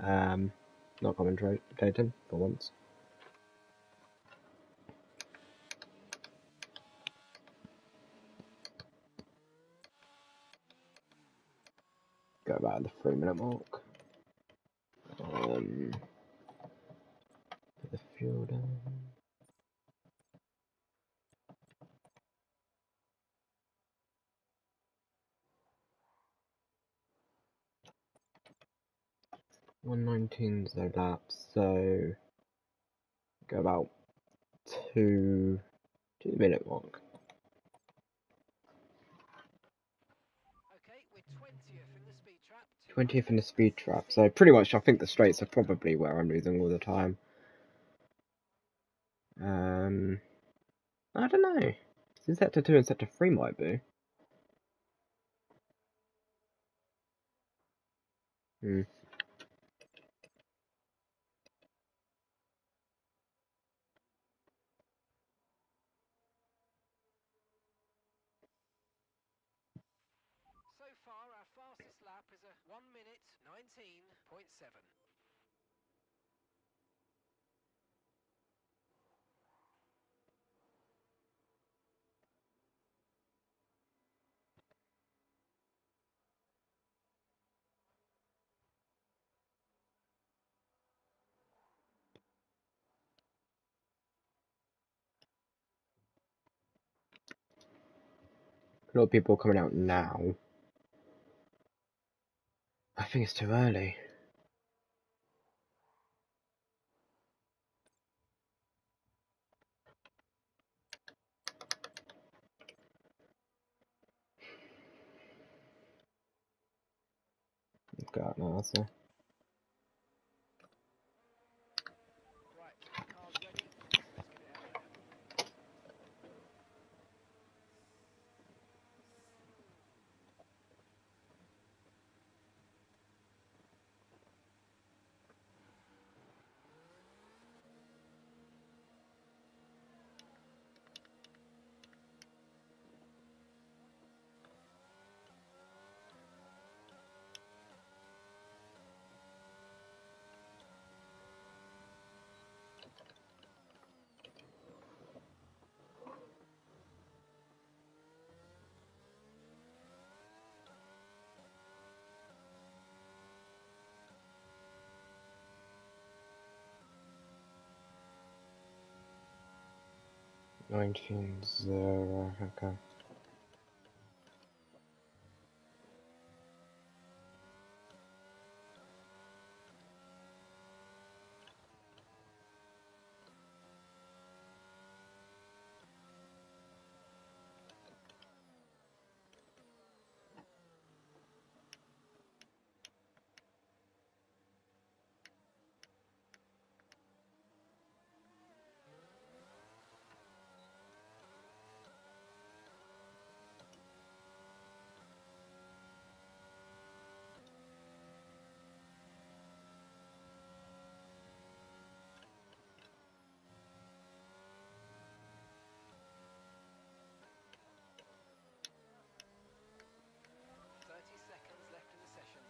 Not commentating for once. Go about the 3-minute mark. Put the fuel down. $1.19's the lap, so go about 2-minute mark. Okay, we're 20th in the speed trap. 20th in the speed trap, so pretty much I think the straights are probably where I'm losing all the time. I don't know. Sector 2 and Sector 3 might be. So far, our fastest lap is a 1 minute 19.7. A lot of people are coming out now. I think it's too early. God, no, that's it. Right, car's ready. Let's get it out there. $19.0, okay. Seconds left in the session.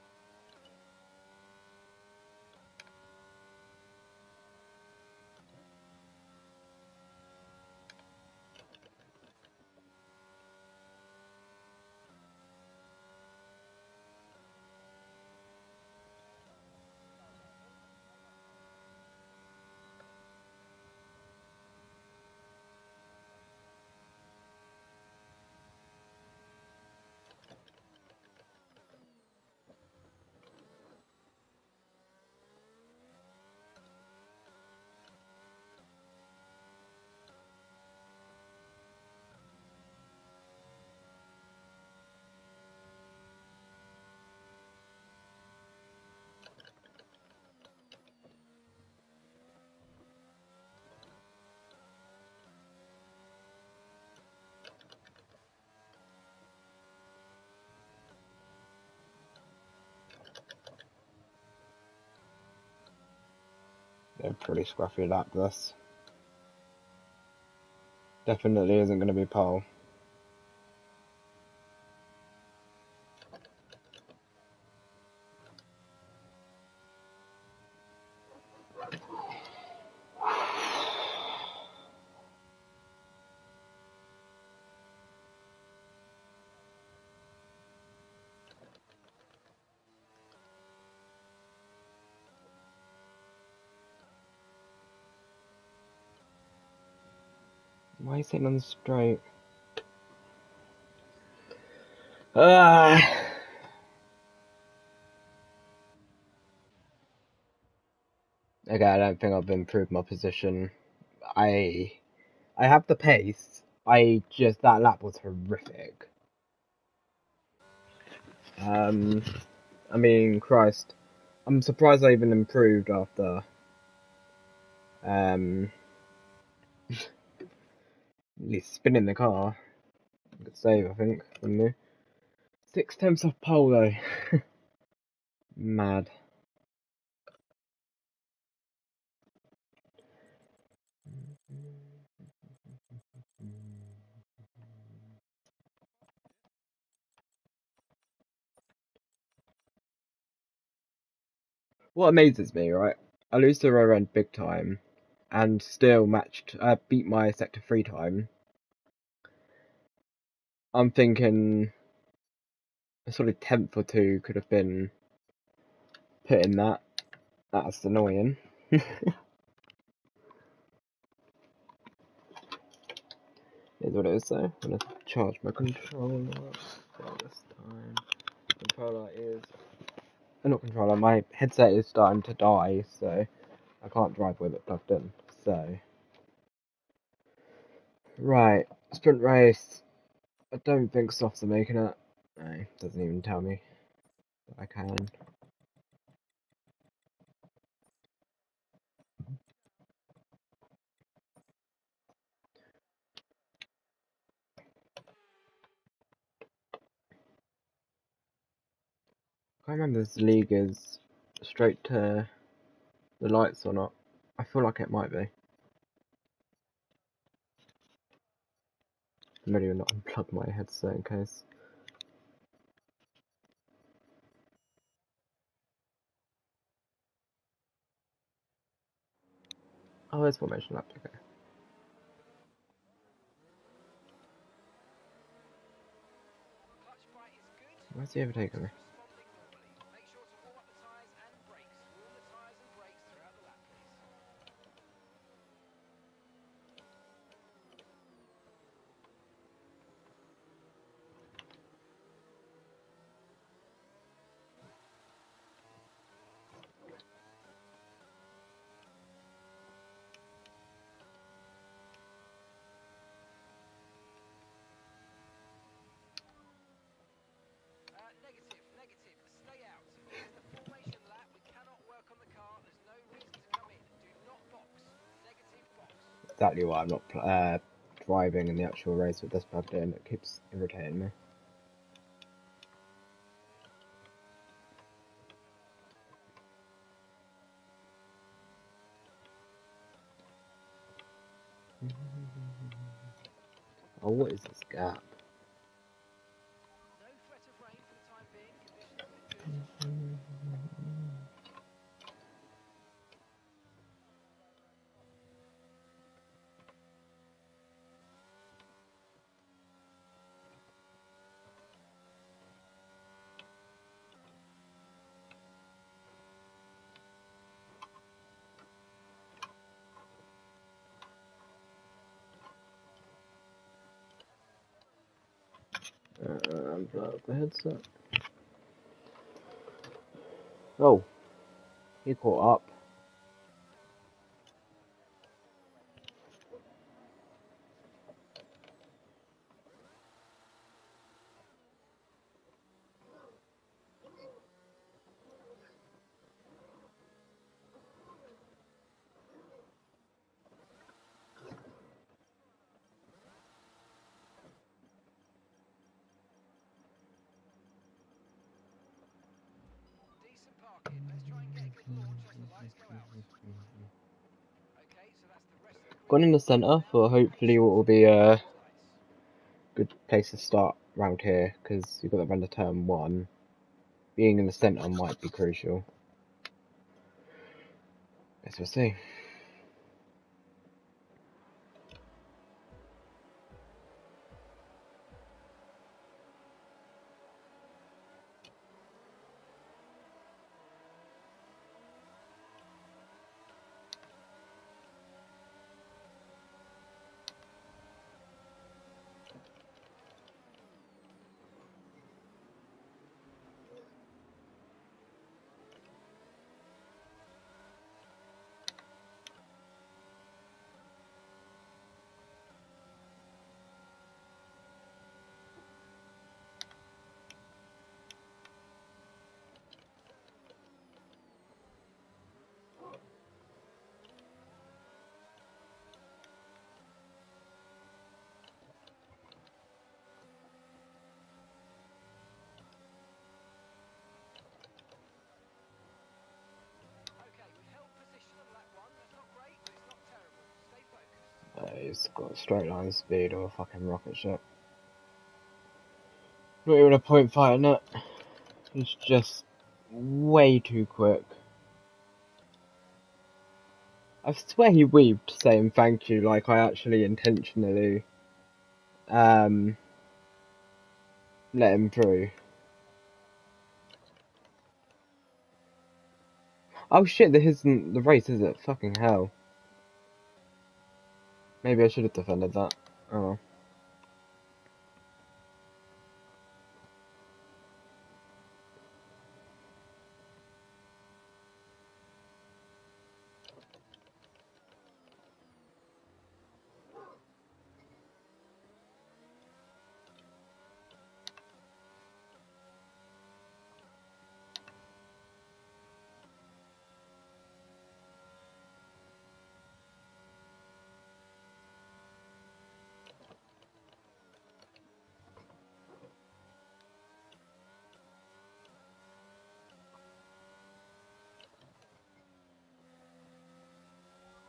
They're pretty scruffy lap, this. Definitely isn't going to be pole. Why are you sitting on the straight? Ah. Okay, I don't think I've improved my position. I have the pace. That lap was horrific. I mean, Christ, I'm surprised I even improved after at least spinning the car. Good save, I think, from me. 6 tenths off pole though. Mad. What amazes me, right? I lose to rear end big time, and still beat my sector 3 time. I'm thinking a sort of tenth or two could have been put in that. That's annoying. Is what it is though. I'm gonna charge my controller for this time. Controller is not controller, my headset is starting to die, so I can't drive with it plugged in. So right, sprint race. I don't think softs are making it. No, it doesn't even tell me that I can. I can't remember if this league is straight to the lights or not. I feel like it might be. Maybe not unplug my headset in case. Oh, there's formation lap, okay. Clutch bite is good. Where's he overtaking me? Responding normally. Make sure to warm up the tyres and brakes. Warm the tyres and brakes throughout the lap, please. Negative. Stay out. This is the formation lap. We cannot work on the car. There's no reason to come in. Do not box. Negative box. Exactly why I'm not driving in the actual race with this plugged in. It keeps irritating me. Oh, what is this gap? No threat of rain for the time being. Conditions look good. Unplug the headset. Oh, he caught up. Decent parking. Let's try and get a good launch as the lights go out. Okay, so that's the rest of the Gone grid. in the centre for hopefully what will be a good place to start round here, because you've got that run to turn 1. Being in the centre might be crucial. Guess we'll see. it's got a straight line speed or a fucking rocket ship. Not even a point fighting it. It's just way too quick. I swear he weaved saying thank you like I actually intentionally let him through. Oh shit, this isn't the race, is it? Fucking hell. Maybe I should have defended that. Oh.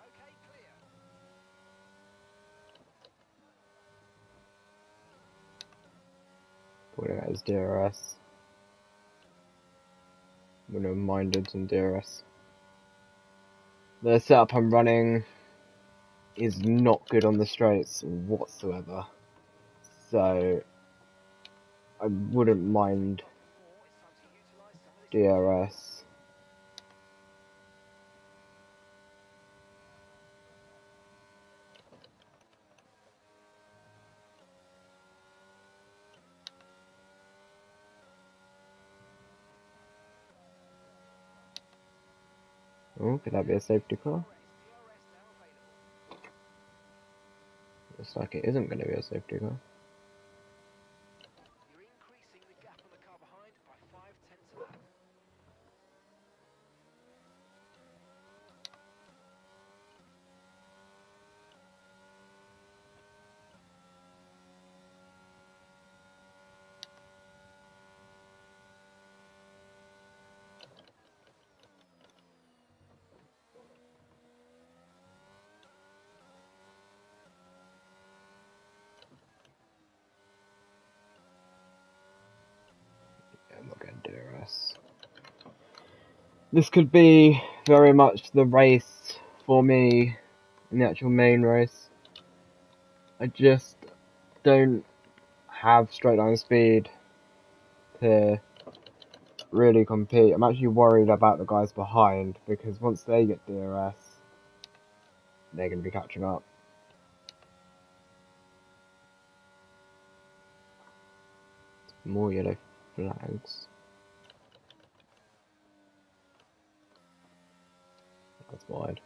Okay, clear. Putting out his DRS. Wouldn't have minded some DRS. The setup I'm running is not good on the straights whatsoever. So I wouldn't mind Four, it's time to utilise some of this DRS. Oh, could that be a safety car? DRS now available. Looks like it isn't going to be a safety car. You're increasing the gap on the car behind by 0.5 a lap. Yeah, I'm not getting DRS. This could be very much the race for me in the actual main race. I just don't have straight line speed to really compete. I'm actually worried about the guys behind because once they get DRS, they're going to be catching up. More yellow flags. That's wide.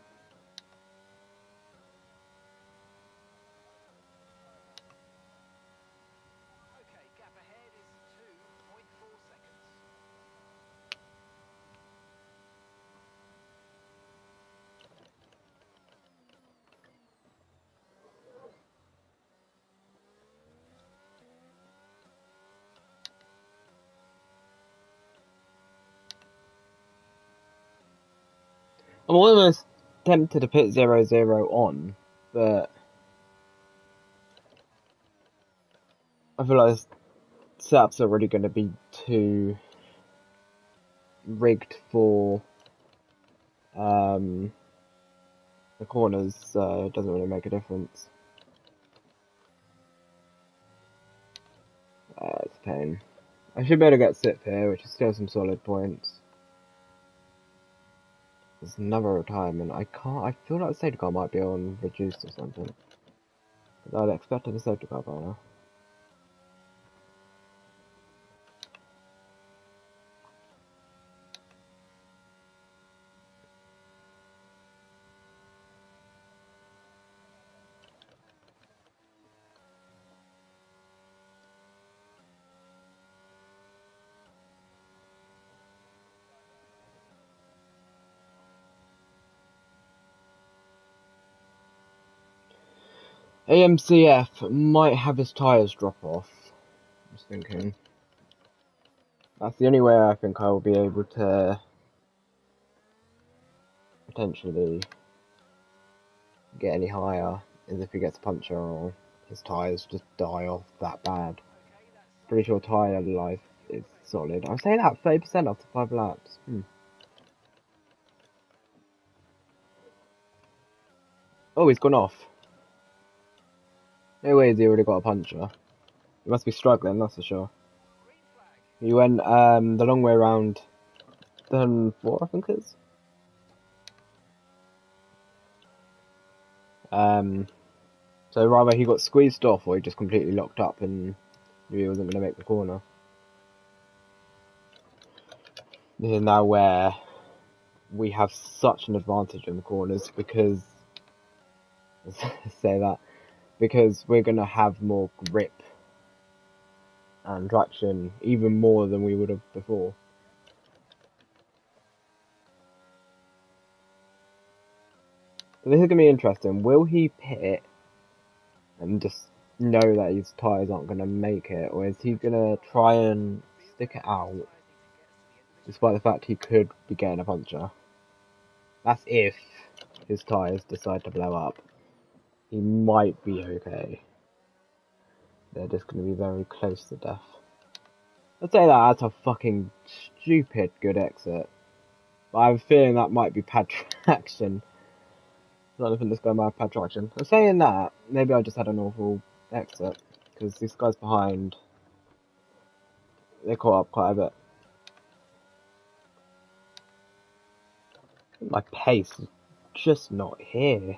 Okay, gap ahead is 2.4 seconds. I'm almost tempted to put 0-0 on, but I feel like this setup's already going to be too rigged for the corners, so it doesn't really make a difference. It's a pain. I should be able to get SIP here, which is still some solid points. There's another retirement. I feel like the safety car might be on reduced or something. I'd expected a safety car by now. AMCF might have his tyres drop off. I was thinking. That's the only way I think I will be able to potentially get any higher. is if he gets a puncture or his tyres just die off that bad. Okay, that's Pretty sure tyre life is solid. I'm saying that 30% after 5 laps. Oh, he's gone off. No way has he already got a puncture. He must be struggling, that's for sure. green flag. He went the long way around turn 4, I think it is. So rather he got squeezed off or he just completely locked up and knew he wasn't going to make the corner. This is now where we have such an advantage in the corners because, say that, because we're going to have more grip and traction even more than we would have before. So this is going to be interesting. Will he pit and just know that his tyres aren't going to make it, or is he going to try and stick it out despite the fact he could be getting a puncture? That's if his tyres decide to blow up. He might be okay. They're just going to be very close to death. I'd say that's a fucking stupid good exit. But I have a feeling that might be pad traction. I don't think this guy might have pad traction. I'm saying that, maybe I just had an awful exit. Because this guy's behind. They caught up quite a bit. My pace is just not here.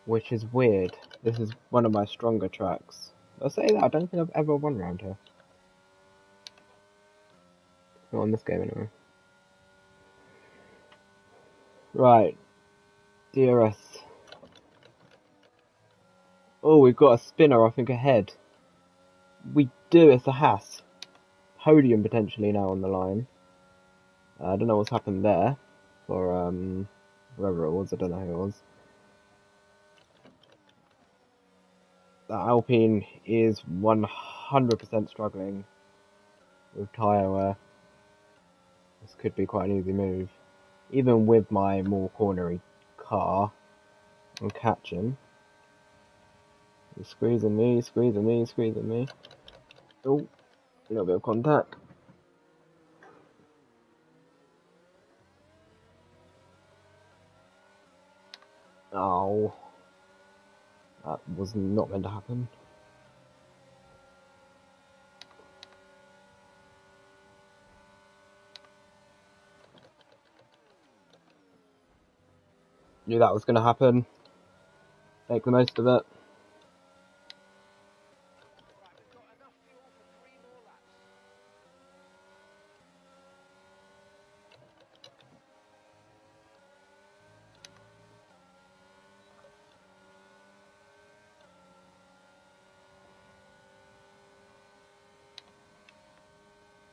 Which is weird. This is one of my stronger tracks. I'll say that, I don't think I've ever won around here. Not on this game anyway. Right. DRS. Oh, we've got a spinner, I think, ahead. We do, it's a Haas. Podium potentially now on the line. I don't know what's happened there. For, whoever it was, I don't know who it was. That Alpine is 100% struggling with tyre wear. This could be quite an easy move. Even with my more cornery car, I'm catching. He's squeezing me, squeezing me, squeezing me. Oh, a little bit of contact. Oh, that was not meant to happen. Knew that was going to happen. Make the most of it. Right, we've got enough fuel for 3 more laps.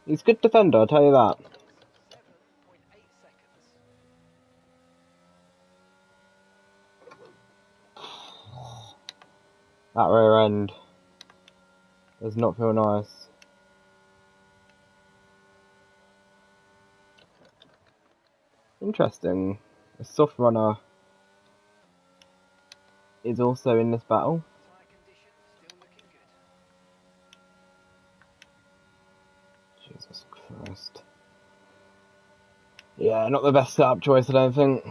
He's a good defender, I'll tell you that. 7.8 seconds. That rear end does not feel nice. Interesting. A soft runner is also in this battle. Tyre condition still looking good. Jesus Christ. Yeah, not the best setup choice, I don't think.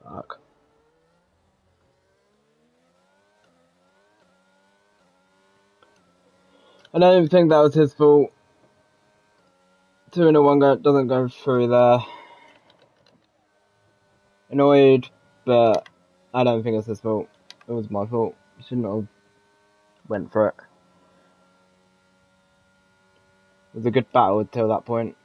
Fuck. I don't think that was his fault. 2 in a 1 doesn't go through there. Annoyed, but I don't think it's his fault. It was my fault. Shouldn't have went for it. It was a good battle until that point.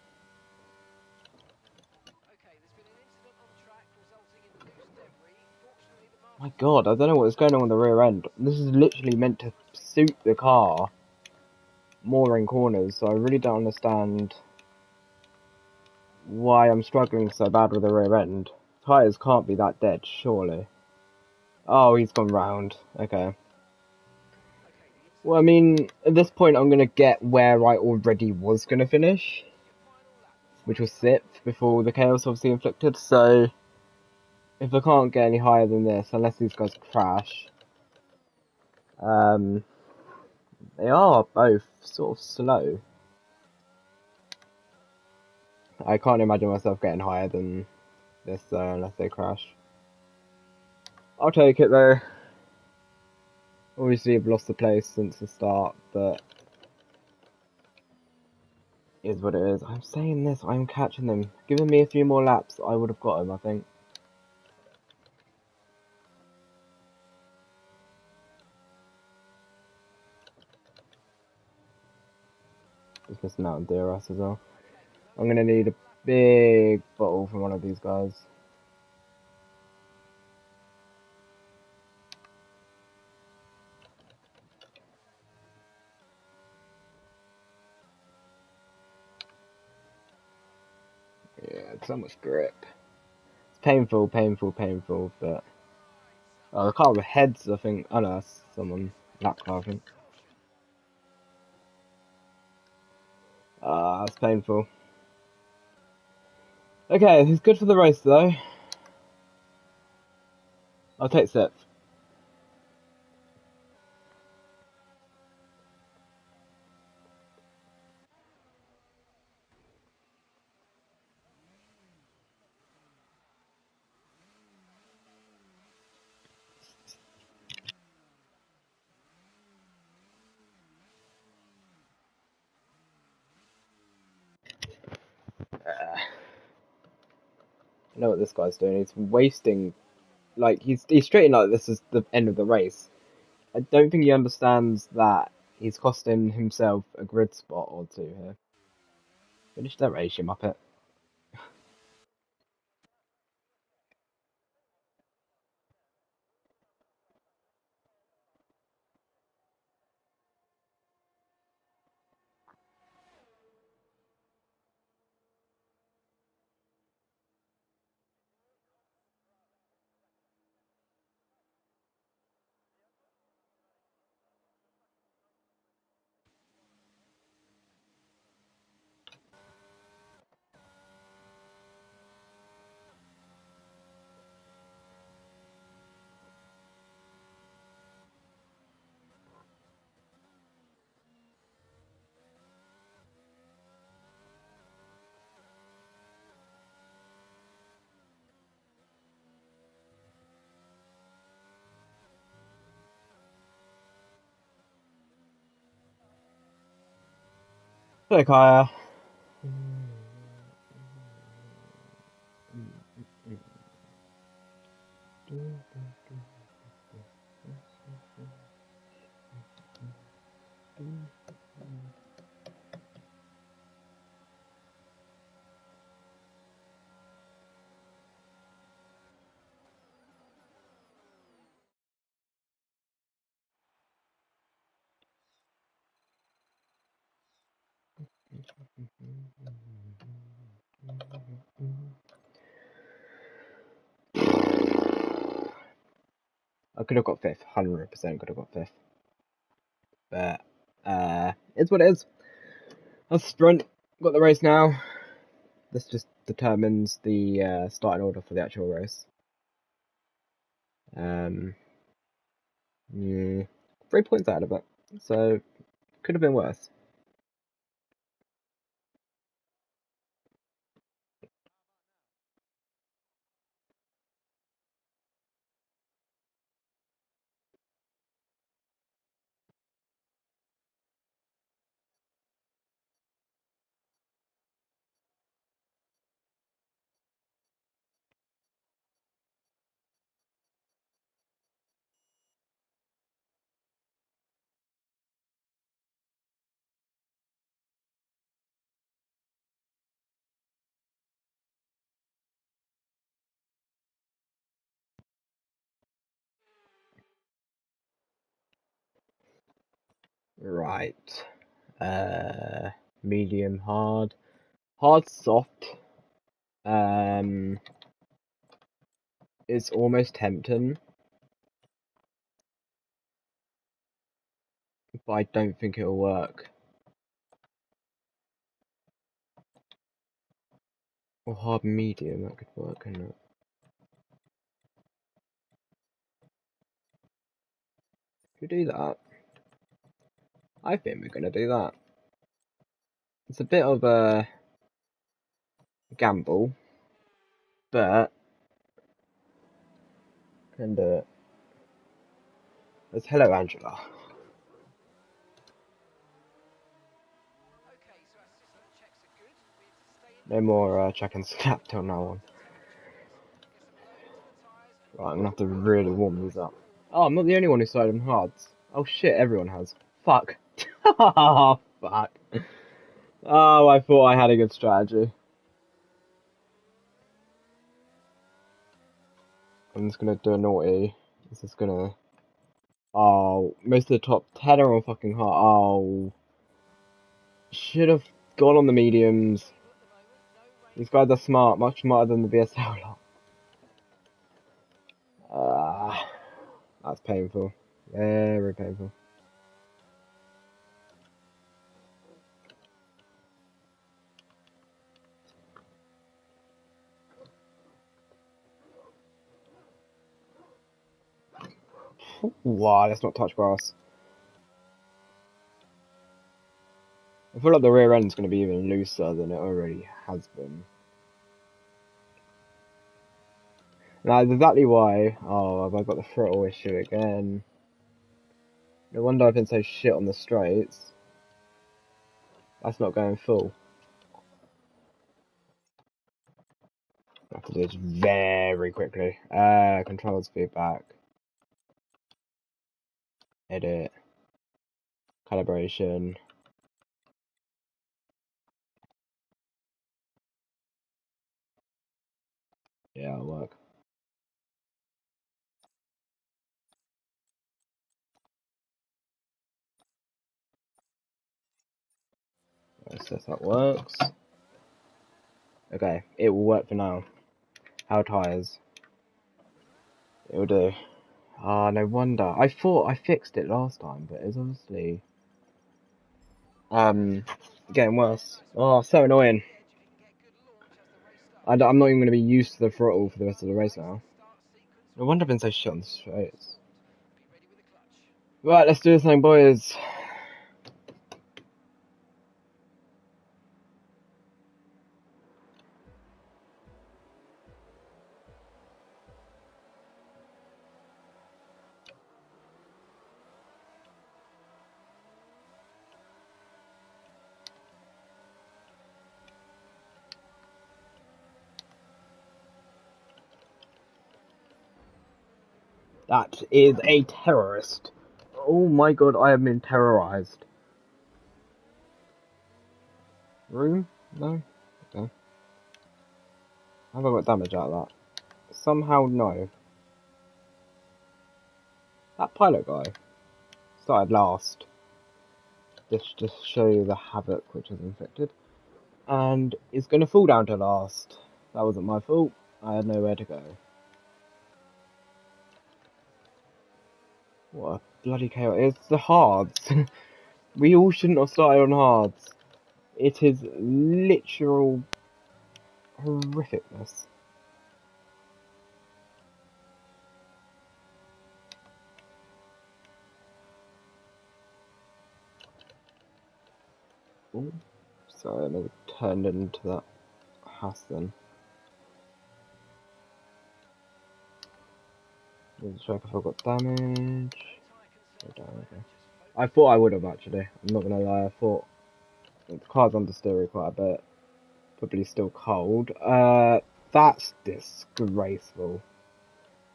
Okay, there's been an incident on track resulting in loose debris. Fortunately, the My marshals... god, I don't know what's going on with the rear end. This is literally meant to suit the car more in corners, so I really don't understand why I'm struggling so bad with the rear end. Tyres can't be that dead, surely. Oh, he's gone round. Okay. Okay, the Well, I mean, at this point I'm gonna get where I already was gonna finish, your final lap. which was 6th before the chaos obviously inflicted, so if I can't get any higher than this, unless these guys crash, um, they are both sort of slow. I can't imagine myself getting higher than this though, unless they crash. I'll take it though. Obviously I've lost the place since the start, but it is what it is. I'm saying this, I'm catching them. Giving me a few more laps, I would have got them, I think. Just missing out on DRS as well. Okay, I'm gonna need a big bottle from one of these guys. Yeah, it's so much grip. It's painful, painful, painful, but... Oh, the car with heads, I think. Oh no, that's someone. Lap car, I think. caution. Ah, it's painful. Okay, he's good for the race though. I'll take 6th. I know what this guy's doing. He's wasting, like he's straight like this is the end of the race. I don't think he understands that he's costing himself a grid spot or two here. Finish that race, you muppet. Hey, Kaya. I could have got 5th, 100% could have got 5th. But, it's what it is. That's sprint. Got the race now. This just determines the starting order for the actual race. Yeah, 3 points out of it. So, could have been worse. Right. Medium, hard. Hard, soft. It's almost tempting, but I don't think it'll work. Or hard medium, that could work, couldn't it? Could do that. I think we're gonna do that. It's a bit of a gamble, but can do it. It's hello, Angela. Okay, so our system checks are good. We're to stay in No that more position. check and snap till now on. To take the test. Get some load into the tyres and Right, I'm get gonna have to to work. really warm these Nice up. and warm. Oh, I'm not the only one who started on hards. Oh shit, everyone has. Fuck. Oh, fuck. Oh, I thought I had a good strategy. I'm just gonna do a naughty. This is gonna. Oh, most of the top 10 are on fucking hard. Oh. Should have gone on the mediums. Stable at the moment. No These rain. guys are smart, much smarter than the BSL lot. That's painful. Very painful. Wow, let's not touch grass. I feel like the rear end's going to be even looser than it already has been. And that's exactly why. Oh, have I got the throttle issue again? No wonder I've been so shit on the straights. That's not going full. I have to do this very quickly. Controls feedback. Edit. Calibration. Yeah, it'll work. Let's see if that works. Okay, it will work for now. How tires? It'll do. Ah, no wonder. I thought I fixed it last time, but it's obviously getting worse. Oh, so annoying. Edge if he can get good launch as the race I'm starts. not even going to be used to the throttle for the rest of the race Nice now. start sequence No from wonder I've been Max. so shit on the Nice straights. forward. Be ready with the clutch. Right, let's do this thing, boys. That is a terrorist. Oh my god, I have been terrorized. Room? No? Okay. Have I got damage out of that? Somehow, no. That pilot guy started last. This just show you the havoc which is inflicted. And is going to fall down to last. That wasn't my fault. I had nowhere to go. What a bloody chaos. It's the hards. We all shouldn't have started on hards. It is literal horrificness. Ooh. Sorry, I never turned into that house then. Need to check if I've got damage. No tyre No concerns at the damage, okay. moment. Just focus I on thought I the would have tyres. actually. I'm not gonna lie, I thought the car's under steering quite a bit. Probably still cold. That's disgraceful.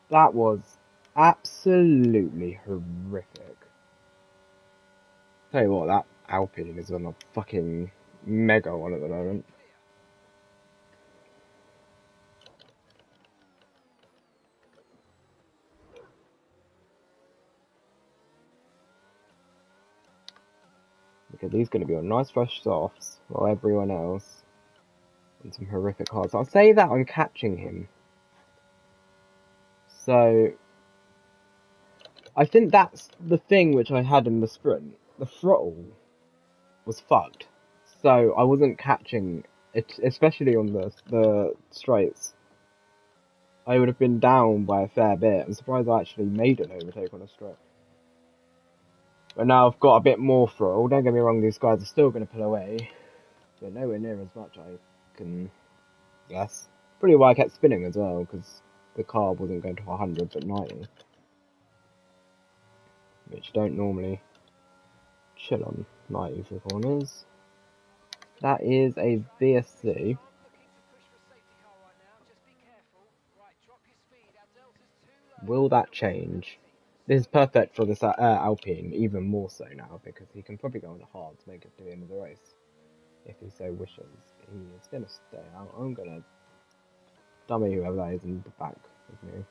That was absolutely horrific. Tell you what, that Alpine is on a fucking mega one at the Okay, moment. clear. Because he's going to be on nice fresh softs, while everyone else on some horrific hards. I'll say that I'm catching him. So, I think that's the thing which I had in the sprint. The throttle was fucked. So, I wasn't catching it, especially on the straights. I would have been down by a fair bit. I'm surprised I actually made an overtake on a straight. But now I've got a bit more throttle. Don't get me wrong, these guys are still going to pull away. But nowhere near as much, I can guess. Pretty why I kept spinning as well, because the car wasn't going to 100 but 90. Which don't normally chill on 90 for corners. That is a VSC. Will that change? This is perfect for this Alpine, even more so now, because he can probably go on the hard to make it to the end of the race. If he so wishes. He is going to stay out. I'm going to dummy whoever that is in the back with me.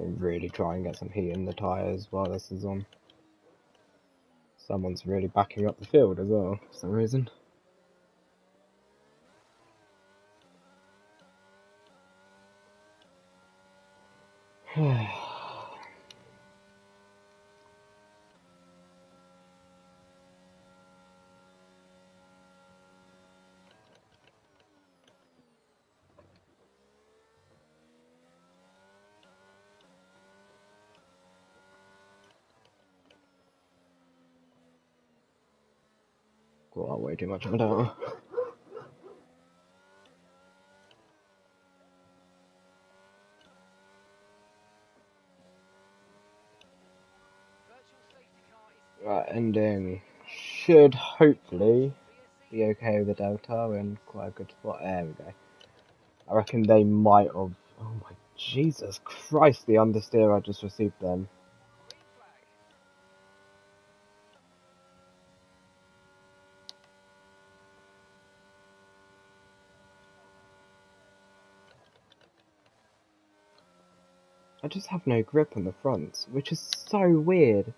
And really try and get some heat in the tyres while this is on. Someone's really backing up the field as well, for some reason. Got way too much of it out. Right, ending should hopefully be okay with the Delta. We're in quite a good spot. There we go. I reckon they might have. Oh my Jesus Christ! The understeer I just received then. I just have no grip on the fronts, which is so weird.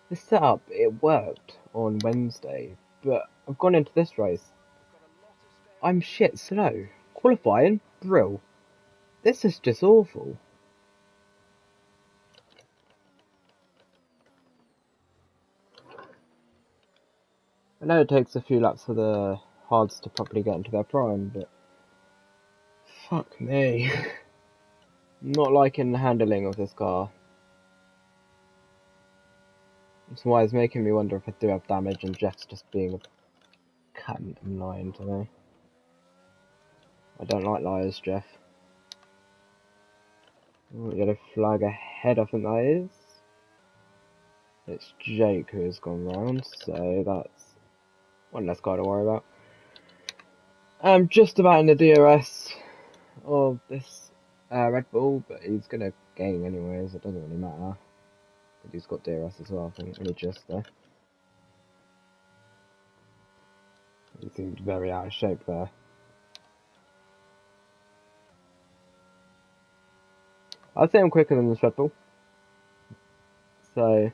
This setup, it worked on Wednesday, but I've gone into this race. I'm shit slow. Qualifying? Brill. This is just awful. I know it takes a few laps for the hards to properly get into their prime, but fuck me. Not liking the handling of this car. That's why it's making me wonder if I do have damage and Jeff's just being a cunt and lying to me. I don't like liars, Jeff. Oh, yellow flag ahead, I think that is. It's Jake who has gone round, so that's one less guy to worry about. I'm just about in the DRS of this Red Bull, but he's going to gain anyways, it doesn't really matter. But he's got DRS as well, I think, only just there. He seemed very out of shape there. I'd say I'm quicker than this Red Bull. So,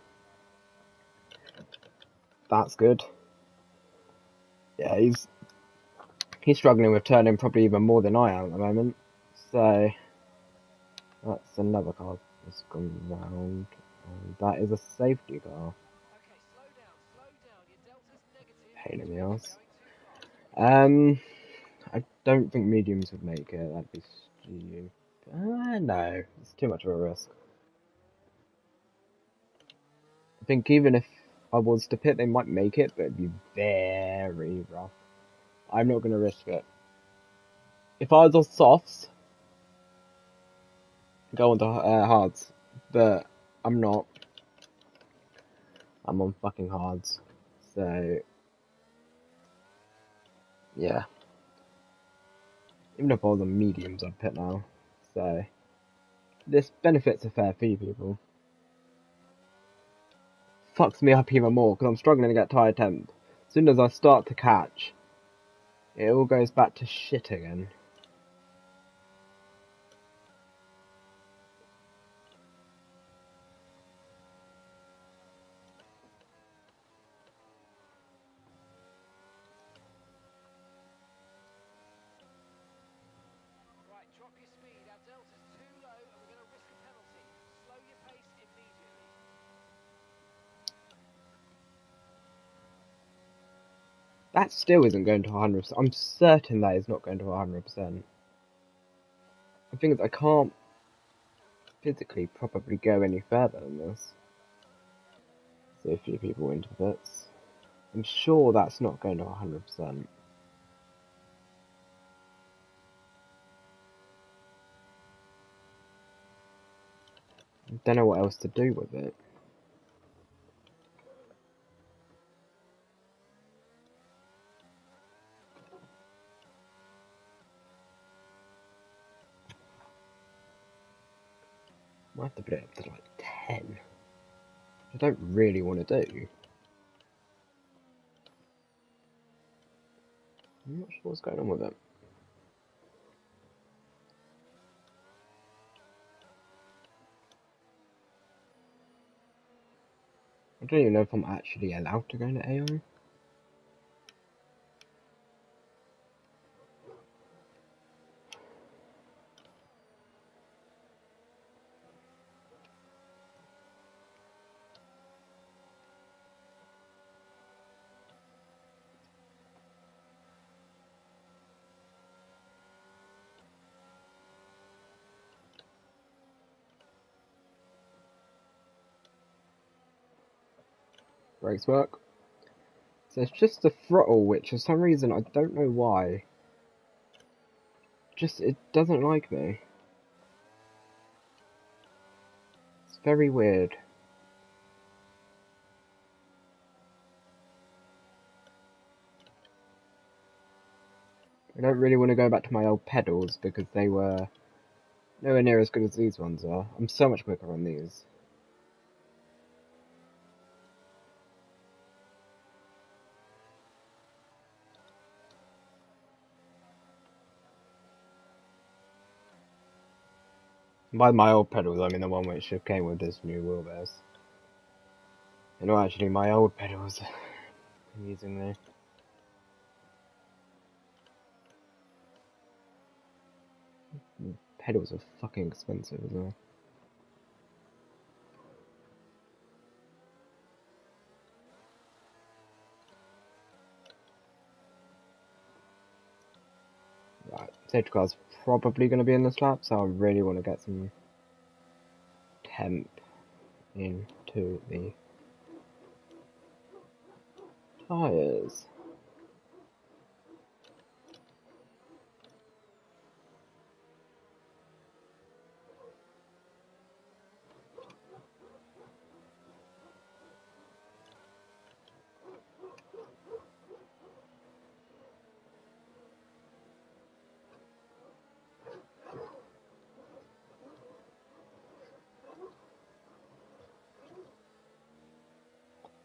that's good. Yeah, he's struggling with turning probably even more than I am at the moment. So, that's another car that's gone round. And that is a safety car. Pain in the ass. I don't think mediums would make it. That'd be stupid. No, it's too much of a risk. I think even if I was to pit, they might make it, but it'd be very rough. I'm not going to risk it. If I was on softs, go on to hards, but I'm not. I'm on fucking hards, so yeah. Even if I was on mediums, I'd pit now. So this benefits a fair few people. Fucks me up even more because I'm struggling to get tyre temp. As soon as I start to catch, it all goes back to shit again. That still isn't going to 100%. I'm certain that is not going to 100%. The thing is, I can't physically probably go any further than this. See a few people into bits. I'm sure that's not going to 100%. I don't know what else to do with it. Might have to put it up to like 10. I don't really want to do. I'm not sure what's going on with it. I don't even know if I'm actually allowed to go into AI. Brakes work. So it's just the throttle, which for some reason, I don't know why. Just, it doesn't like me. It's very weird. I don't really want to go back to my old pedals because they were nowhere near as good as these ones are. I'm so much quicker on these. By my old pedals, I mean the one which came with this new wheelbase. And not actually my old pedals I'm using there. Pedals are fucking expensive as well. Right, safety car's probably going to be in this lap, so I really want to get some temp into the tyres.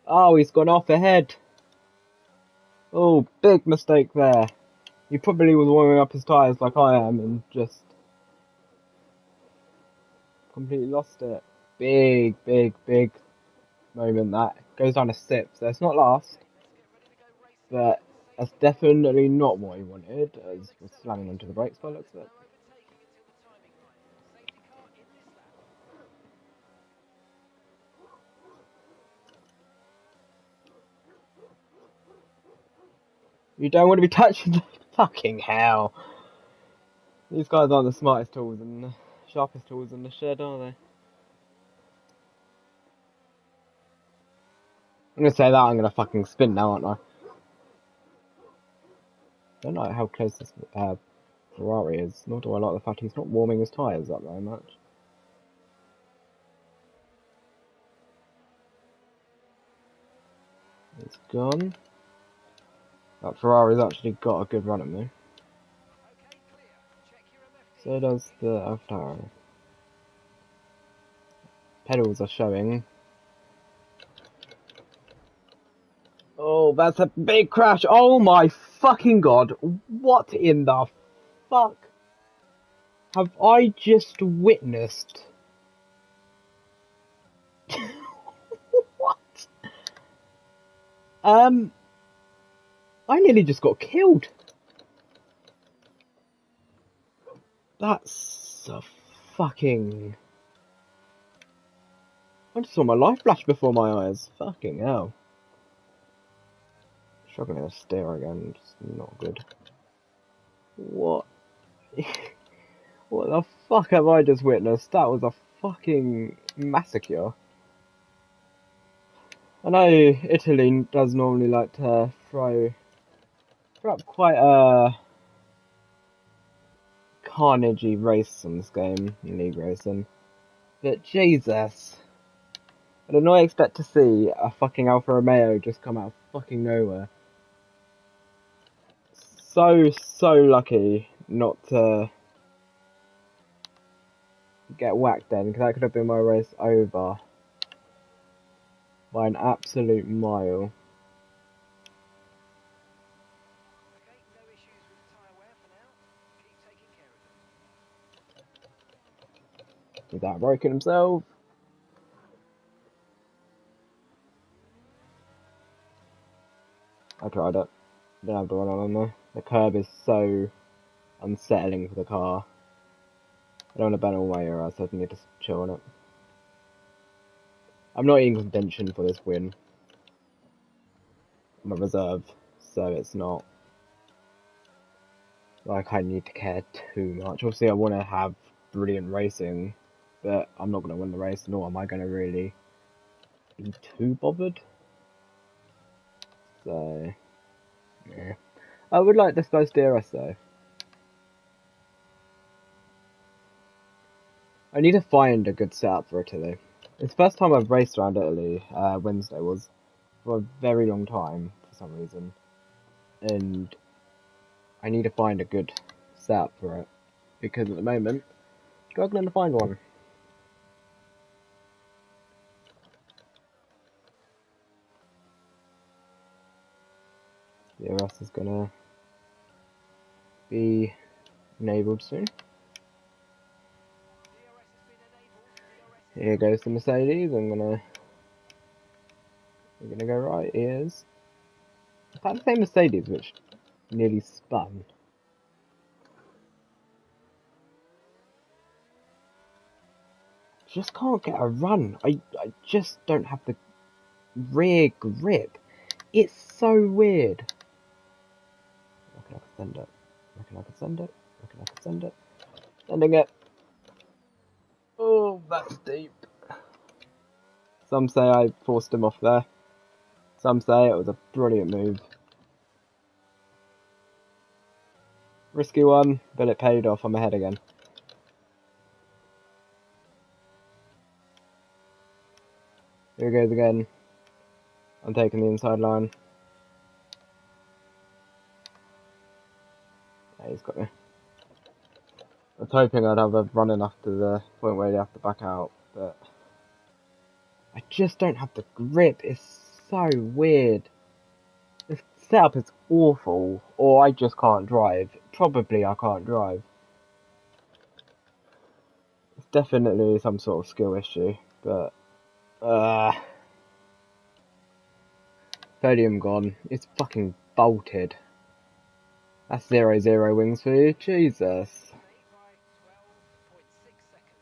Oh, he's gone off ahead. Oh, big mistake there. He probably was warming up his tyres like I am and just completely lost it. Big, big, big moment that. Goes down to 6th. So it's not last, but that's definitely not what he wanted, as we're slamming onto the brakes by the looks of it. You don't want to be touching the fucking hell. These guys aren't the smartest tools and the sharpest tools in the shed, are they? I'm gonna say that, I'm gonna fucking spin now, aren't I? Don't like how close this Ferrari is, nor do I like the fact he's not warming his tyres up very much. It's gone. That Ferrari's actually got a good run at me. So does the Alfa. Pedals are showing. Oh, that's a big crash. Oh my fucking god. What in the fuck have I just witnessed? What? I nearly just got killed. That's a fucking... I just saw my life flash before my eyes. Fucking hell. Struggling to steer again, it's not good. What? What the fuck have I just witnessed? That was a fucking massacre. I know Italy does normally like to throw up quite a carnagey race in this game, in league racing. But Jesus, I did not expect to see a fucking Alfa Romeo just come out of fucking nowhere. So lucky not to get whacked then, because that could have been my race over by an absolute mile. Okay, no issues with the tyre wear for now. Keep taking care of them. Without breaking himself. I tried it. Didn't have the one on there. The curb is so unsettling for the car. I don't want to burn all my ear out, so I need to chill on it. I'm not in contention for this win. I'm a reserve, so it's not like I need to care too much. Obviously, I want to have brilliant racing, but I'm not going to win the race, nor am I going to really be too bothered. So, yeah. I would like this guy's DRS though. I need to find a good setup for Italy. It's the first time I've raced around Italy, Wednesday was, for a very long time, for some reason. And I need to find a good setup for it. Because at the moment, struggling to find one. DRS is gonna be enabled soon. DRS has been enabled. DRS is Here goes the Mercedes. We're gonna go right. Here's that same Mercedes which nearly spun. Just can't get a run. I just don't have the rear grip. It's so weird. I reckon I could send it. I reckon I could send it. I reckon I could send it. Sending it. Oh, that's deep. Some say I forced him off there. Some say it was a brilliant move. Risky one, but it paid off. I'm ahead again. Here he goes again. I'm taking the inside line. Yeah, he's got me. I was hoping I'd have a run enough to the point where you have to back out, but I just don't have the grip. It's so weird. This setup is awful, or I just can't drive. Probably I can't drive. It's definitely some sort of skill issue, but podium gone. It's fucking bolted. That's 0-0 wings for you, Jesus. by 12.6 seconds.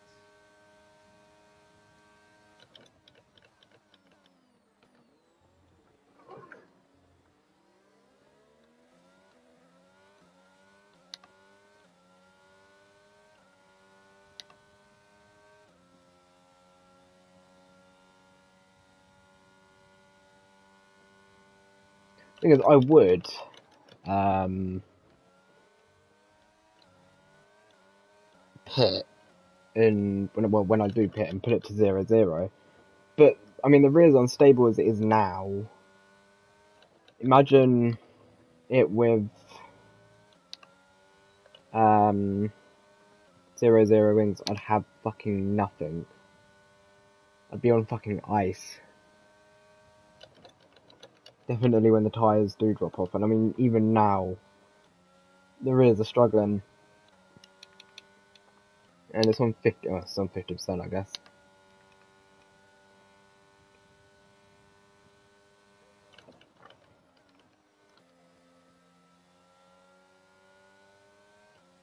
Thing is, I would pit in when I do pit and put it to 0-0. But I mean, the rear's unstable as it is now. Imagine it with 0-0 wings. I'd have fucking nothing. I'd be on fucking ice. Definitely when the tyres do drop off. And I mean, even now, the rears are struggling. And it's on 50, oh, it's on 50%, I guess.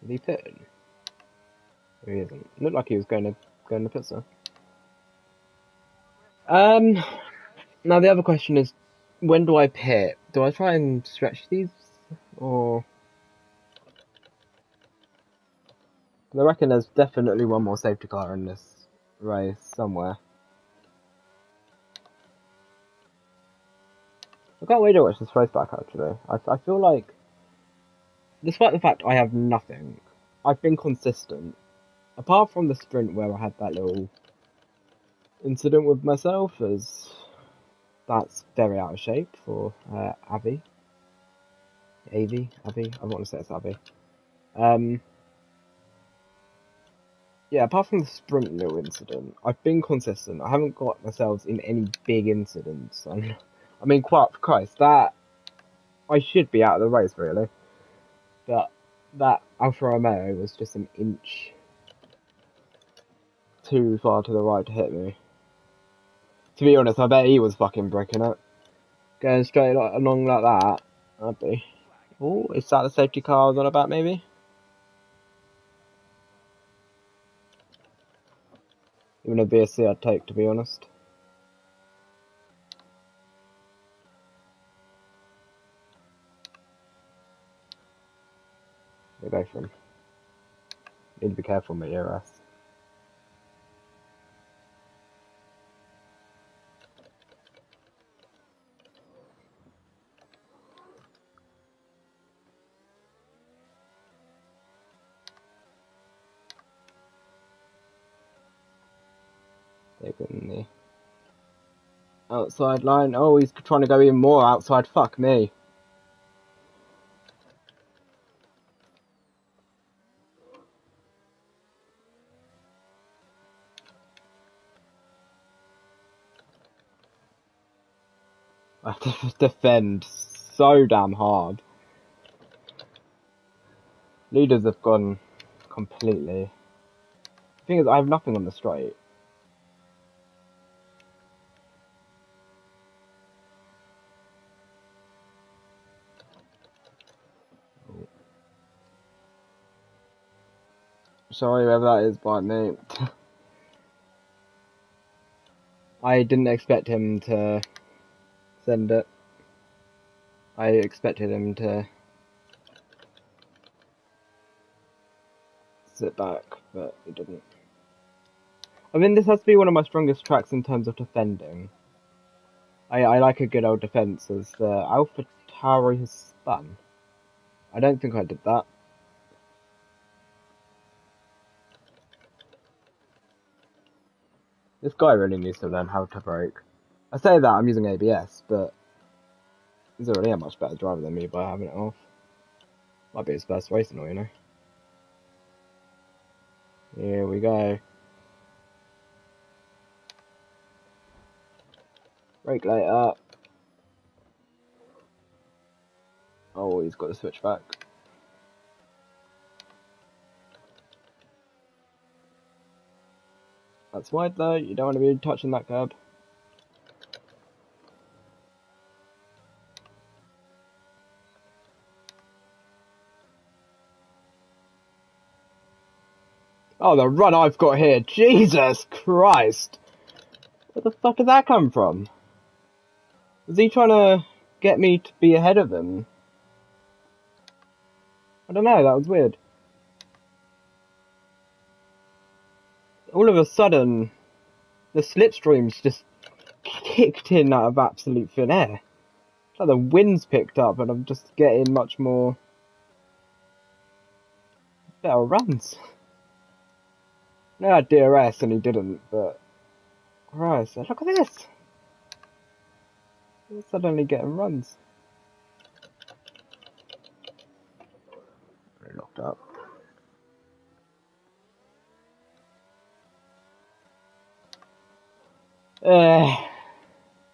Is he pitting? Or he isn't. Looked like he was going to pit, sir. Now the other question is, when do I pit? Do I try and stretch these, or? I reckon there's definitely one more safety car in this race somewhere. I can't wait to watch this race back, actually. I feel like, despite the fact I have nothing, I've been consistent. Apart from the sprint where I had that little incident with myself, as that's very out of shape for Abby. Abby? I want to say it's Abby. Yeah, apart from the sprint little incident, I've been consistent. I haven't got myself in any big incidents. And, I mean, quite Christ, that I should be out of the race, really. But that Alfa Romeo was just an inch too far to the right to hit me. To be honest, I bet he was fucking breaking it. Going straight along like that, I'd be. Oh, is that the safety car I was on about, maybe? Even a BSC I'd take, to be honest. They go for him. Need to be careful, mate, ERS. Taking the outside line. Oh, he's trying to go even more outside. Fuck me. I have to defend so damn hard. Leaders have gone completely. The thing is, I have nothing on the straight. Sorry whoever that is by me. I didn't expect him to send it. I expected him to sit back, but he didn't. I mean, this has to be one of my strongest tracks in terms of defending. I like a good old defense as the Alpha Tauri has spun. I don't think I did that. This guy really needs to learn how to brake. I say that I'm using ABS, but he's already a much better driver than me by having it off. Might be his first race and all, you know. Here we go. Brake later. Oh, he's got to switch back. That's wide though, you don't want to be touching that curb. Oh, the run I've got here, Jesus Christ! Where the fuck did that come from? Was he trying to get me to be ahead of him? I don't know, that was weird. All of a sudden, the slipstreams just kicked in out of absolute thin air. It's like the wind's picked up and I'm just getting much more better runs. No, I had DRS and he didn't, but Christ, look at this! We're suddenly getting runs. Very locked up.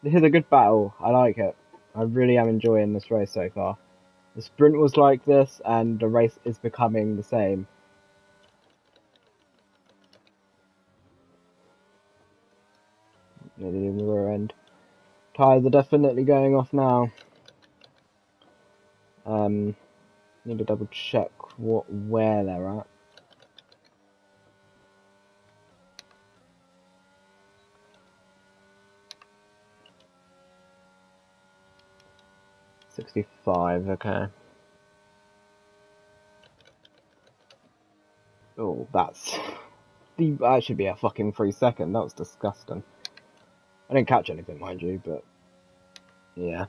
This is a good battle. I like it. I really am enjoying this race so far. The sprint was like this, and the race is becoming the same. Nearly in the rear end. Tyres are definitely going off now. Need to double check where they're at. 65, okay. Oh, that should be a fucking 3 second. That was disgusting. I didn't catch anything, mind you, but yeah.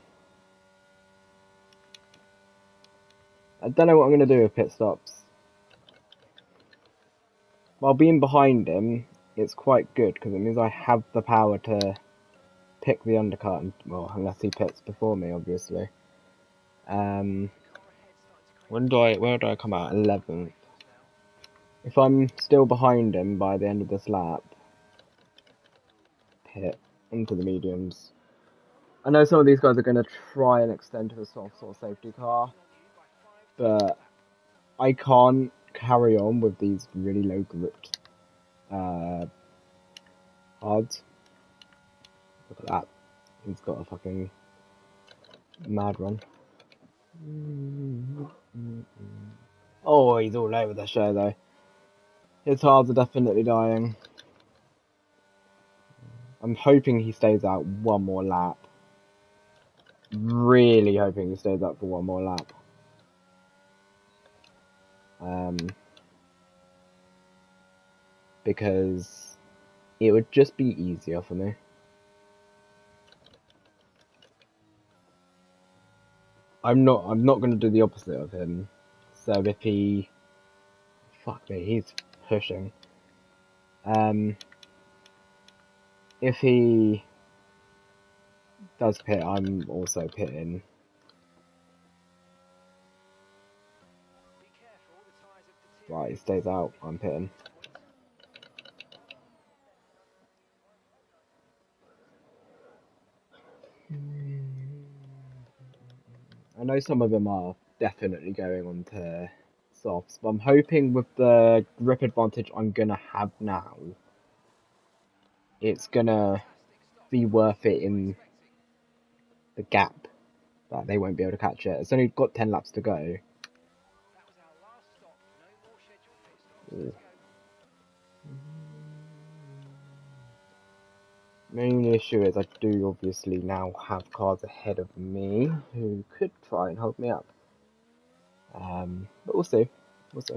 I don't know what I'm going to do with pit stops. While being behind him, it's quite good, because it means I have the power to pick the undercut, and, well, unless he pits before me, obviously. Where do I come out? 11th. If I'm still behind him by the end of this lap, pit into the mediums. I know some of these guys are going to try and extend to a soft sort of safety car, but I can't carry on with these really low gripped hards. Look at that. He's got a fucking mad run. Oh, he's all over the show though. His hards are definitely dying. I'm hoping he stays out one more lap. Really hoping he stays out for one more lap. Because it would just be easier for me. I'm not going to do the opposite of him. So if he, fuck me, he's pushing. If he does pit, I'm also pitting. Right, he stays out, I'm pitting. I know some of them are definitely going on to softs, but I'm hoping with the grip advantage I'm gonna have now, it's gonna be worth it in the gap that they won't be able to catch it. It's only got 10 laps to go. Ooh. Main issue is I do obviously now have cars ahead of me who could try and hold me up. But we'll see. We'll see.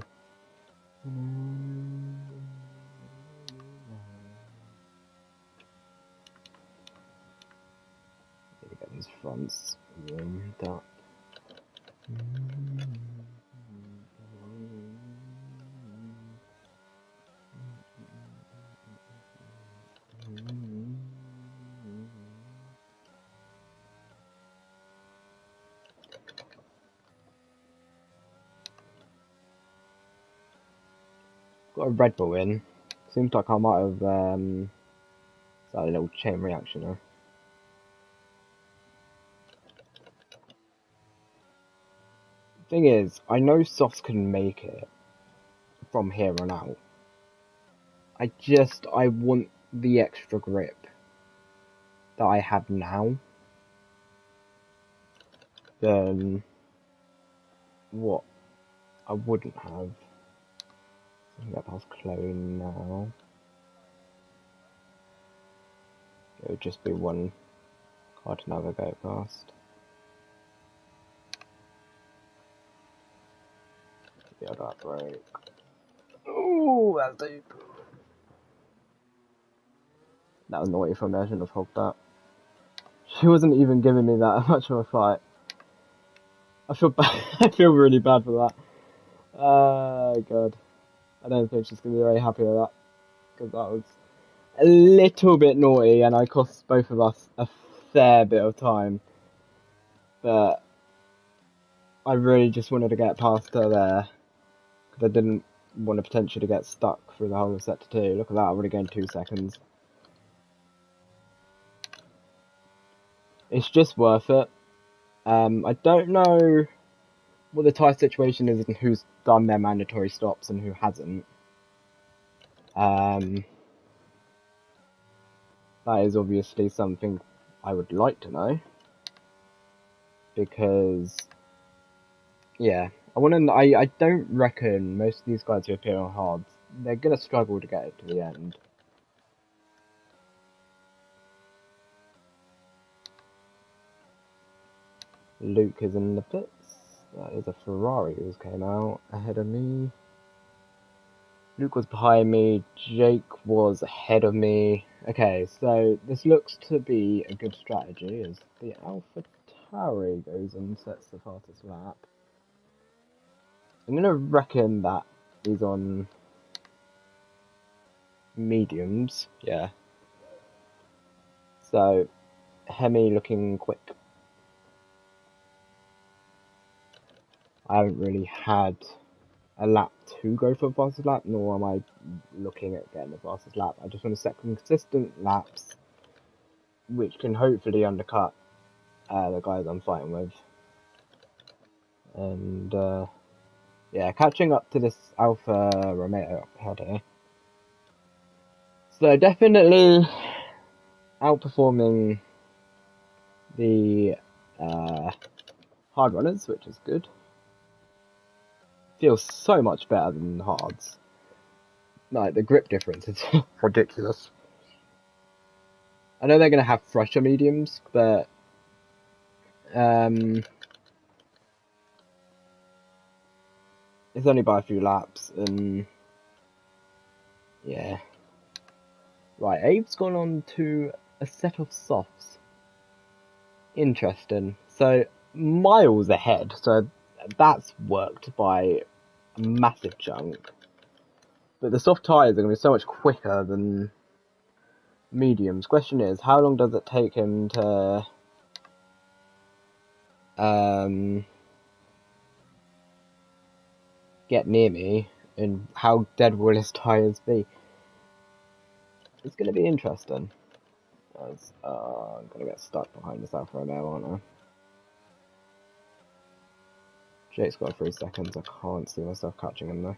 Need to get these fronts warmed up. Got a Red Bull in. Seems like I might have started a little chain reaction there. Thing is, I know softs can make it from here on out. I want the extra grip that I have now than what I wouldn't have. I can get past Chloe now. It would just be one car to navigate past. Yeah, that break. Ooh, that's deep. That was naughty from there, I shouldn't have hogged that. She wasn't even giving me that much of a fight. I feel bad. I feel really bad for that. God. I don't think she's going to be very happy with that. Because that was a little bit naughty and I cost both of us a fair bit of time. But I really just wanted to get past her there. Because I didn't want to potentially get stuck through the whole of sector 2. Look at that, I would have gained 2 seconds. It's just worth it. I don't know what the tyre situation is and who's done their mandatory stops and who hasn't. That is obviously something I would like to know. Because, yeah, I don't reckon most of these guys who appear on hards, they're going to struggle to get it to the end. Luke is in the pits. That is a Ferrari who's came out ahead of me. Luke was behind me. Jake was ahead of me. Okay, so this looks to be a good strategy as the Alpha Tauri goes and sets the fastest lap. I'm gonna reckon that he's on mediums, yeah. So, Hemi looking quick. I haven't really had a lap to go for the fastest lap, nor am I looking at getting the fastest lap. I just want to set consistent laps, which can hopefully undercut the guys I'm fighting with. And, yeah, catching up to this Alfa Romeo up ahead here. So, definitely outperforming the hard runners, which is good. Feels so much better than the hards. Like, the grip difference is ridiculous. I know they're going to have fresher mediums, but it's only by a few laps, and yeah. Right, Abe's gone on to a set of softs. Interesting. So, miles ahead, so that's worked by a massive chunk. But the soft tyres are going to be so much quicker than mediums. Question is, how long does it take him to get near me, and how dead will his tyres be? It's going to be interesting. As, I'm going to get stuck behind this Alfa Romeo, aren't I? Jake's got 3 seconds, I can't see myself catching him though.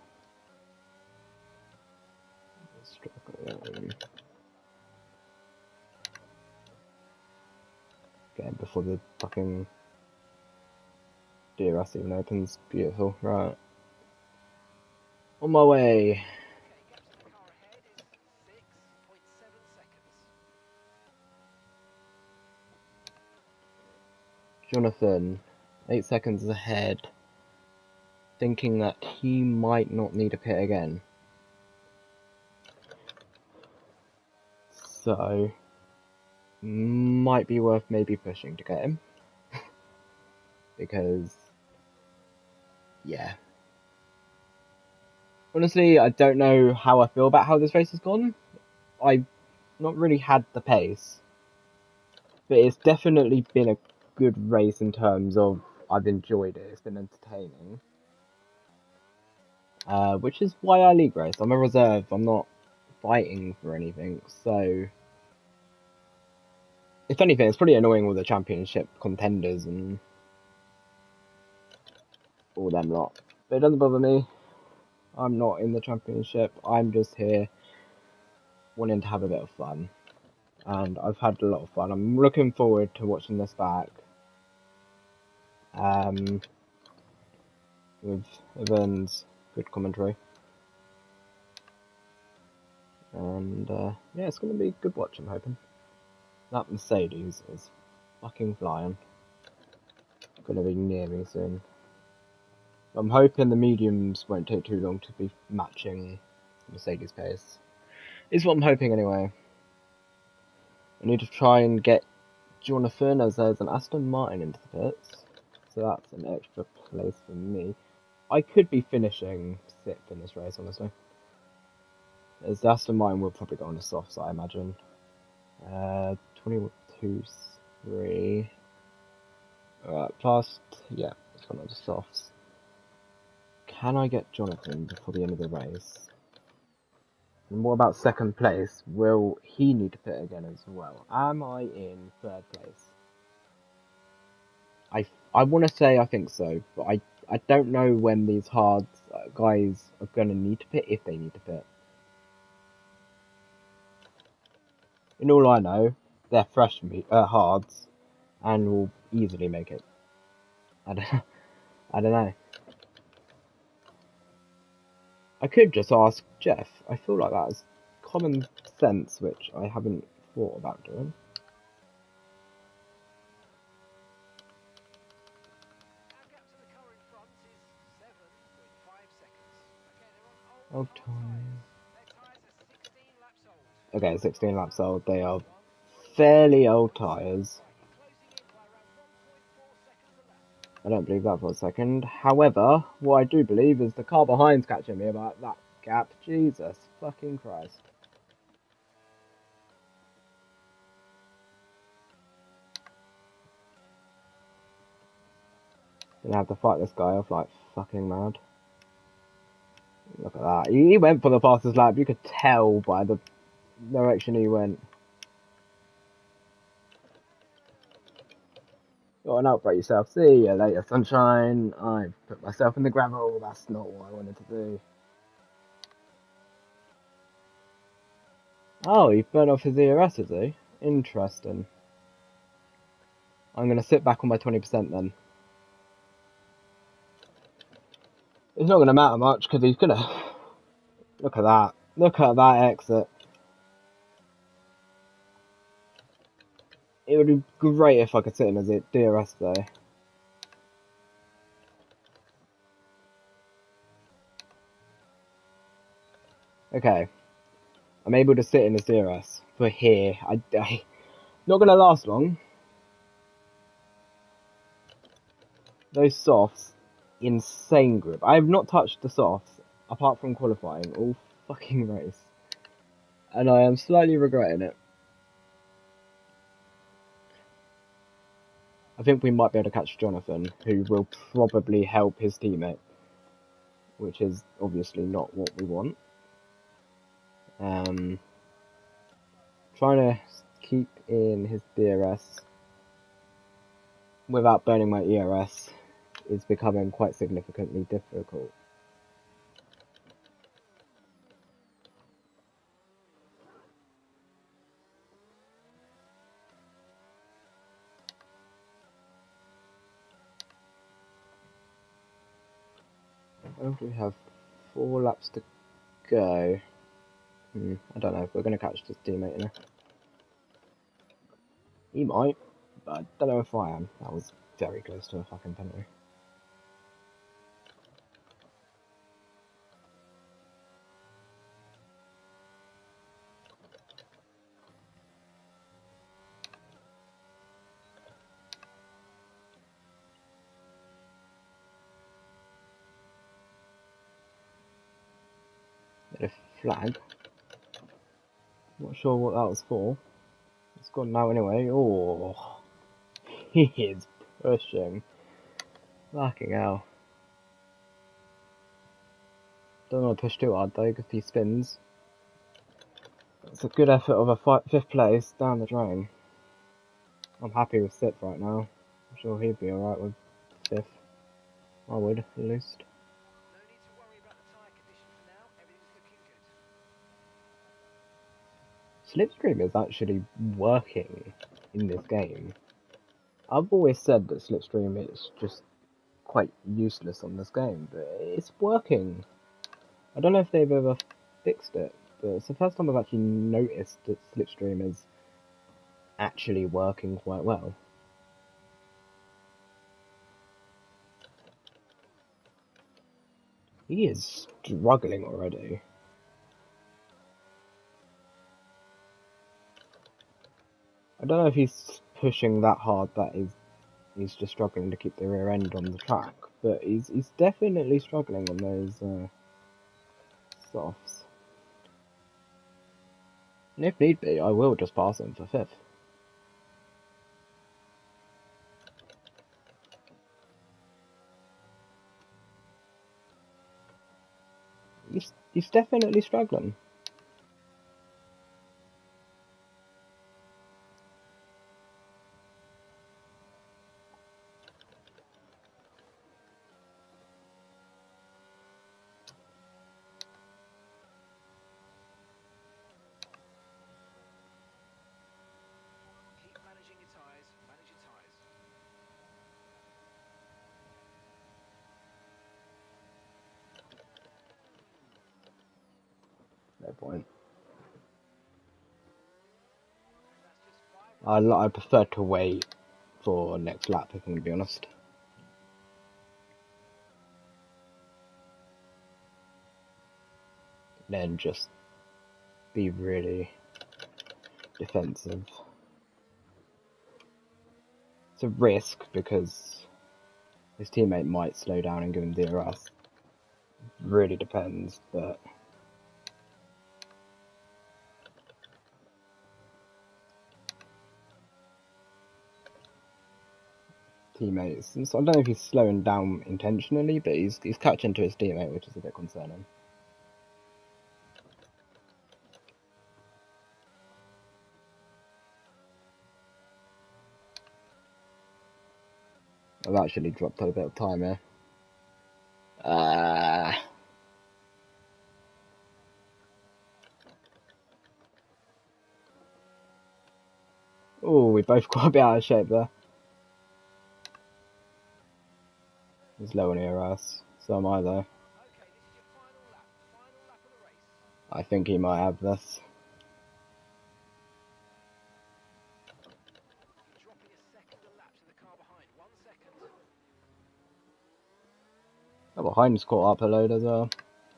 Get him before the fucking DRS even opens. Beautiful, right. On my way. Okay, gap to the car ahead is 6.7 seconds. Jonathan, 8 seconds ahead, thinking that he might not need a pit again. So, might be worth maybe pushing to get him. Because, yeah. Honestly, I don't know how I feel about how this race has gone. I've not really had the pace. But it's definitely been a good race in terms of I've enjoyed it. It's been entertaining. Which is why I league race. I'm a reserve. I'm not fighting for anything. So, if anything, it's pretty annoying with the championship contenders and all them lot. But it doesn't bother me. I'm not in the championship. I'm just here wanting to have a bit of fun. And I've had a lot of fun. I'm looking forward to watching this back. With Evans, good commentary. And yeah, it's going to be a good watch, I'm hoping. That Mercedes is fucking flying. Going to be near me soon. I'm hoping the mediums won't take too long to be matching Mercedes pace. Is what I'm hoping anyway. I need to try and get Jonathan, as there's an Aston Martin into the pits. So that's an extra place for me. I could be finishing 6th in this race, honestly. As the Aston Martin will probably go on the softs, I imagine. 22.3. Past, yeah, it's gone on the softs. Can I get Jonathan before the end of the race? And what about 2nd place? Will he need to pit again as well? Am I in 3rd place? I want to say I think so, but I don't know when these hard guys are going to need to pit, if they need to pit. In all I know, they're fresh hards and will easily make it. I don't know. I could just ask Jeff. I feel like that's common sense, which I haven't thought about doing. Old time. Their tyres are 16 laps old. Okay, 16 laps old. They are fairly old tyres. Closing in by around 1.4 seconds a lap. I don't believe that for a second. However, what I do believe is the car behind's catching me about that gap. Jesus fucking Christ. Gonna have to fight this guy off like fucking mad. Look at that. He went for the fastest lap. You could tell by the direction he went. Go on, outbreak yourself. See you later, sunshine. I put myself in the gravel. That's not what I wanted to do. Oh, he burned off his ERS, is he? Interesting. I'm going to sit back on my 20% then. It's not going to matter much because he's going to... Look at that. Look at that exit. It would be great if I could sit in as it DRS though. Okay. I'm able to sit in as DRS for here. Not going to last long. Those softs, insane grip. I have not touched the softs, apart from qualifying, all fucking race. And I am slightly regretting it. I think we might be able to catch Jonathan, who will probably help his teammate. Which is obviously not what we want. Trying to keep in his DRS without burning my ERS is becoming quite significantly difficult. We have 4 laps to go. I don't know if we're going to catch this teammate now. He might, but I don't know if I am. That was very close to a fucking penalty. Bit of flag. Not sure what that was for. It's gone now anyway. Oh, he is pushing. Fucking hell. Don't want to push too hard though, because he spins. It's a good effort of a 5th place down the drain. I'm happy with 6th right now. I'm sure he'd be alright with 5th. I would, at least. No need to worry about the tyre condition for now. Everything's looking good. Slipstream is actually working in this game. I've always said that Slipstream is just quite useless on this game, but it's working. I don't know if they've ever fixed it, but it's the first time I've actually noticed that Slipstream is actually working quite well. He is struggling already. I don't know if he's pushing that hard that he's just struggling to keep the rear end on the track, but he's definitely struggling on those softs. And if need be, I will just pass him for 5th. He's definitely struggling. Keep managing your tyres. Manage your tyres. No point. That's just 5 I prefer to wait for next lap, if I'm going to be honest. then just be really defensive. It's a risk because his teammate might slow down and give him DRS. Really depends, but teammates. So I don't know if he's slowing down intentionally, but he's catching to his teammate, which is a bit concerning. I've actually dropped a bit of time here. Oh, we both got a bit out of shape there. He's low on ERS, so am I though. Okay, this is your final lap. Final lap of the race. I think he might have this. You're dropping a second a lap to the car behind. 1 second. Oh, behind's caught up a load as well.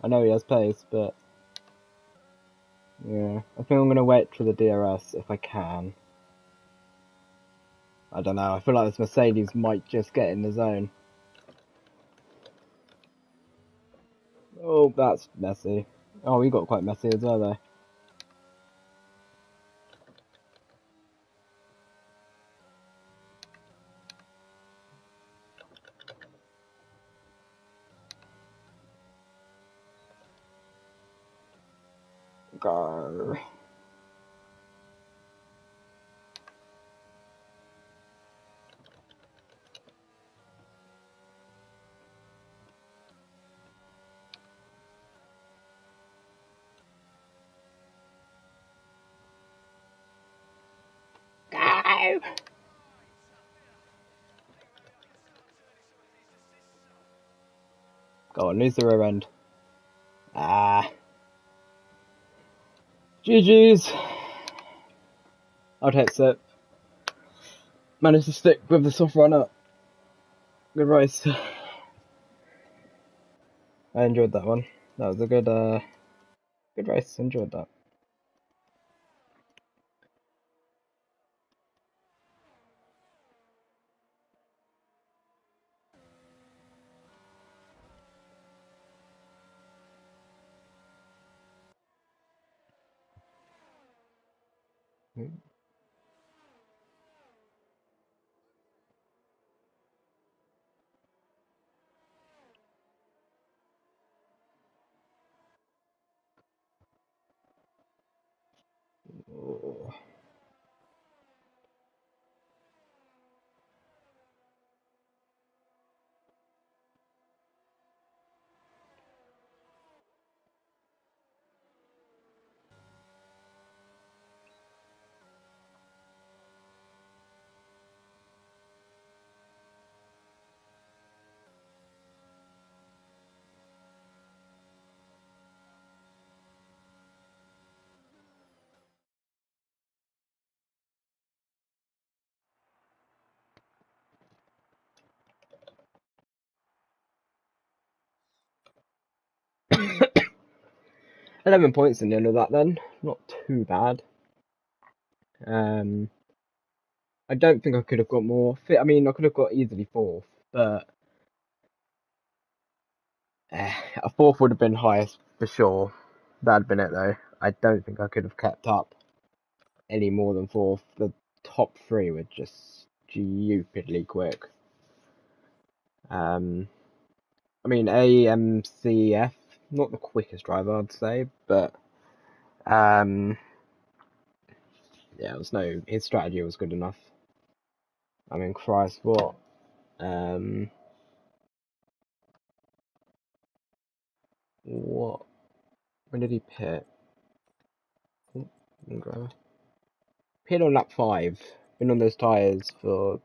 I know he has pace, but yeah, I think I'm gonna wait for the DRS if I can. I don't know. I feel like this Mercedes might just get in the zone. Oh, that's messy. Oh, we got quite messy as well though. Go. Go. Go on, lose the rear end. Ah. GG's. I'll take it. Managed to stick with the soft runner. Good race. I enjoyed that one. That was a good race. Enjoyed that. Oh. £11 in the end of that then. Not too bad. I don't think I could have got more. I mean, I could have got easily fourth, but a fourth would have been highest for sure. That'd been it though. I don't think I could have kept up any more than fourth. The top three were just stupidly quick. I mean, AMCF, not the quickest driver, I'd say, but yeah, it was no. His strategy was good enough. I mean, Christ, what? What? When did he pit? Oh, driver. Pit on lap 5. Been on those tyres for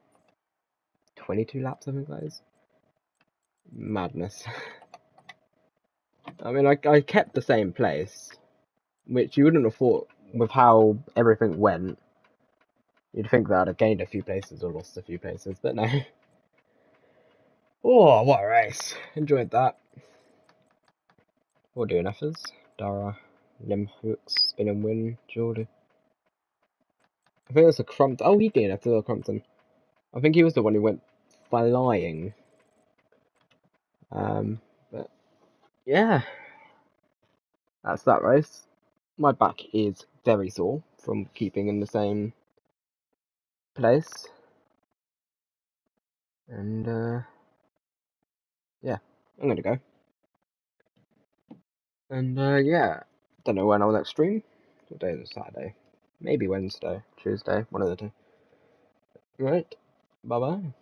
22 laps, I think that is. Madness. I mean, I kept the same place, which you wouldn't have thought with how everything went. You'd think that I'd have gained a few places or lost a few places, but no. Oh, what a race. Enjoyed that. We'll do enough. Dara, Limhooks, Spin and Win, Jordan. I think it was a Crumpton. Oh, he did after the Crumpton. I think he was the one who went flying. But yeah, that's that race. My back is very sore from keeping in the same place. And yeah, I'm gonna go. And yeah, don't know when I'll next stream. What day is it? Saturday? Maybe Wednesday, Tuesday, one of the two. Right, bye bye.